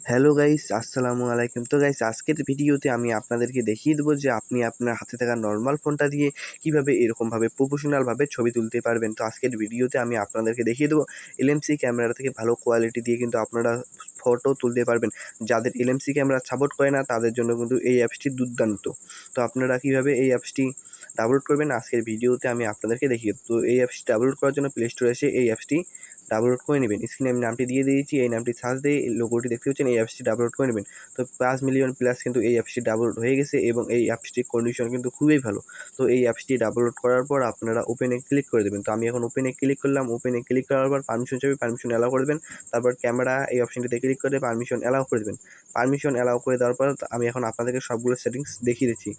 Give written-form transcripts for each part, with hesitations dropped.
Hello guys, আসসালামু আলাইকুম। তো গাইস, আজকের ভিডিওতে আমি আপনাদেরকে দেখিয়ে দেবো যে আপনি আপনার হাতে থাকা নরমাল ফোনটা দিয়ে কীভাবে এরকমভাবে প্রফেশনালভাবে ছবি তুলতে পারবেন। তো আজকের ভিডিওতে আমি আপনাদেরকে দেখিয়ে দেবো এলএমসি ক্যামেরা থেকে ভালো কোয়ালিটি দিয়ে কিন্তু আপনারা ফটো তুলতে পারবেন। যাদের এলএমসি ক্যামেরা সাপোর্ট করে না তাদের জন্য কিন্তু এই অ্যাপসটি দুর্দান্ত। তো আপনারা কীভাবে এই অ্যাপসটি ডাউনলোড করবেন আজকের ভিডিওতে আমি আপনাদেরকে দেখিয়ে দেবো। তো এই অ্যাপসটি ডাউনলোড করার জন্য প্লে স্টোরে এসে এই অ্যাপসটি ডাউনলোড করে নেবেন। স্ক্রিনে আমি নামটি দিয়ে দিয়েছি, এই নামটি সার্চ দিয়ে এই লোগোটি দেখতে পাচ্ছেন, এই অ্যাপসটি ডাউনলোড করে নেবেন। তো 5 মিলিয়ন প্লাস কিন্তু এই অ্যাপসটি ডাউনলোড হয়ে গেছে এবং এই অ্যাপসটির কন্ডিশন কিন্তু খুবই ভালো। তো এই অ্যাপসটি ডাউনলোড করার পর আপনারা ওপেনে ক্লিক করে দেবেন। তো আমি এখন ওপেনে ক্লিক করলাম। ওপেনে ক্লিক করার পর পারমিশন চাইবে, পারমিশন অ্যালাউ করে দেবেন। তারপর ক্যামেরা এই অপশনটিতে ক্লিক করে পারমিশন অ্যালাউ করে দেবেন। পারমিশন অ্যালাউ করে দেওয়ার পর আমি এখন আপনাদেরকে সবগুলো সেটিংস দেখিয়ে দিচ্ছি।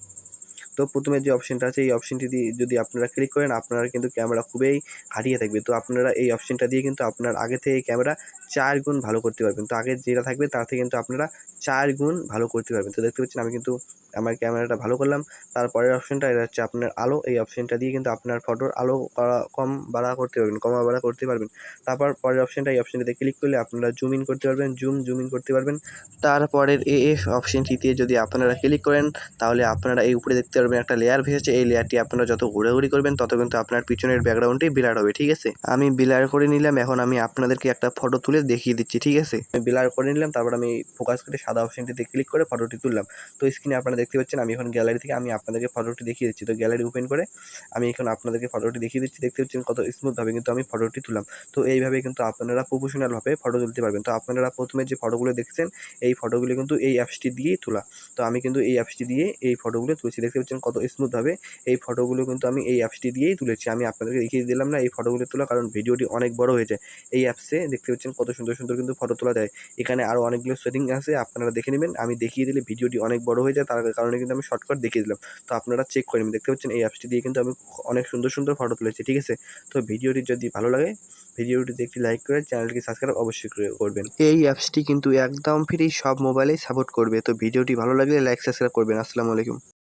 তো প্রথমে যে অপশনটা আছে এই অপশনটি দিয়ে যদি আপনারা ক্লিক করেন আপনারা কিন্তু ক্যামেরা খুবই হারিয়ে থাকবে। তো আপনারা এই অপশনটা দিয়ে কিন্তু আপনার আগে থেকে ক্যামেরা 4 গুণ ভালো করতে পারবেন। তো আগে যেটা থাকবে তার থেকে কিন্তু আপনারা 4 গুণ ভালো করতে পারবেন। তো দেখতে পাচ্ছেন আমি কিন্তু আমার ক্যামেরাটা ভালো করলাম। তারপরের অপশনটা এটা হচ্ছে আপনার আলো। এই অপশনটা দিয়ে কিন্তু আপনার ফটোর আলো কম বাড়া করতে পারবেন, কমা বাড়া করতে পারবেন। তারপর পরের অপশনটা এই অপশনটিতে ক্লিক করলে আপনারা জুম ইন করতে পারবেন, জুম ইন করতে পারবেন। তারপরের এএফ অপশনটিতে যদি আপনারা ক্লিক করেন তাহলে আপনারা এই উপরে দেখতে পারবেন একটা লেয়ার ভেসেছে। এই লেয়ারটি আপনারা যত ঘোরাঘুরি করবেন তত কিন্তু আপনার পিছনের ব্যাকগ্রাউন্ডটি ব্লার হবে, ঠিক আছে? আমি ব্লার করে নিলাম। এখন আমি আপনাদেরকে একটা ফটো তুলে দেখিয়ে দিচ্ছি, ঠিক আছে? আমি ব্লার করে নিলাম, তারপর আমি ফোকাস করে সাদা অপশনটিতে ক্লিক করে ফটোটি তুললাম। তো স্ক্রিনে আপনারা দেখতে পাচ্ছেন আমি এখন গ্যালারি থেকে আমি আপনাদেরকে ফটোটি দেখিয়ে দিচ্ছি। তো গ্যালারি ওপেন করে আমি এখন আপনাদেরকে ফটোটি দেখিয়ে দিচ্ছি। দেখতে পাচ্ছেন কত স্মুথভাবে কিন্তু আমি ফটোটি তুললাম। তো এইভাবে কিন্তু আপনারা প্রফেশনালভাবে ফটো তুলতে পারবেন। তো আপনারা প্রথমে যে ফটোগুলো দেখছেন এই ফটোগুলো কিন্তু এই অ্যাপসটি দিয়েই তোলা। তো আমি কিন্তু এই অ্যাপসটি দিয়ে এই ফটোগুলো তুলেছি। দেখতে পাচ্ছেন কত স্মুথভাবে এই ফটোগুলো কিন্তু আমি এই অ্যাপসটি দিয়েই তুলেছি। আমি আপনাদেরকে দেখিয়ে দিলাম না এই ফটোগুলো তোলা, কারণ ভিডিওটি অনেক বড় হয়ে যায়। এই অ্যাপসে দেখতে পাচ্ছেন কত সুন্দর সুন্দর কিন্তু ফটো তোলা যায়। এখানে আরও অনেকগুলো সেটিং আছে, আপনারা দেখে নেবেন। আমি দেখিয়ে দিলে ভিডিওটি অনেক বড় হয়ে যায়, তার কারণে কিন্তু আমি শর্টকাট দেখিয়ে দিলাম। তো আপনারা চেক করে নেবেন। দেখতে পাচ্ছেন এই অ্যাপসটি দিয়ে কিন্তু আমি অনেক সুন্দর সুন্দর ফটো তুলেছি, ঠিক আছে? তো ভিডিওটি যদি ভালো লাগে ভিডিওটিতে একটি লাইক করে চ্যানেলটি সাবস্ক্রাইব অবশ্যই করবেন। এই অ্যাপসটি কিন্তু একদম ফ্রি, সব মোবাইলেই সাপোর্ট করবে। তো ভিডিওটি ভালো লাগলে লাইক সাবস্ক্রাইব করবেন। আসসালামু আলাইকুম।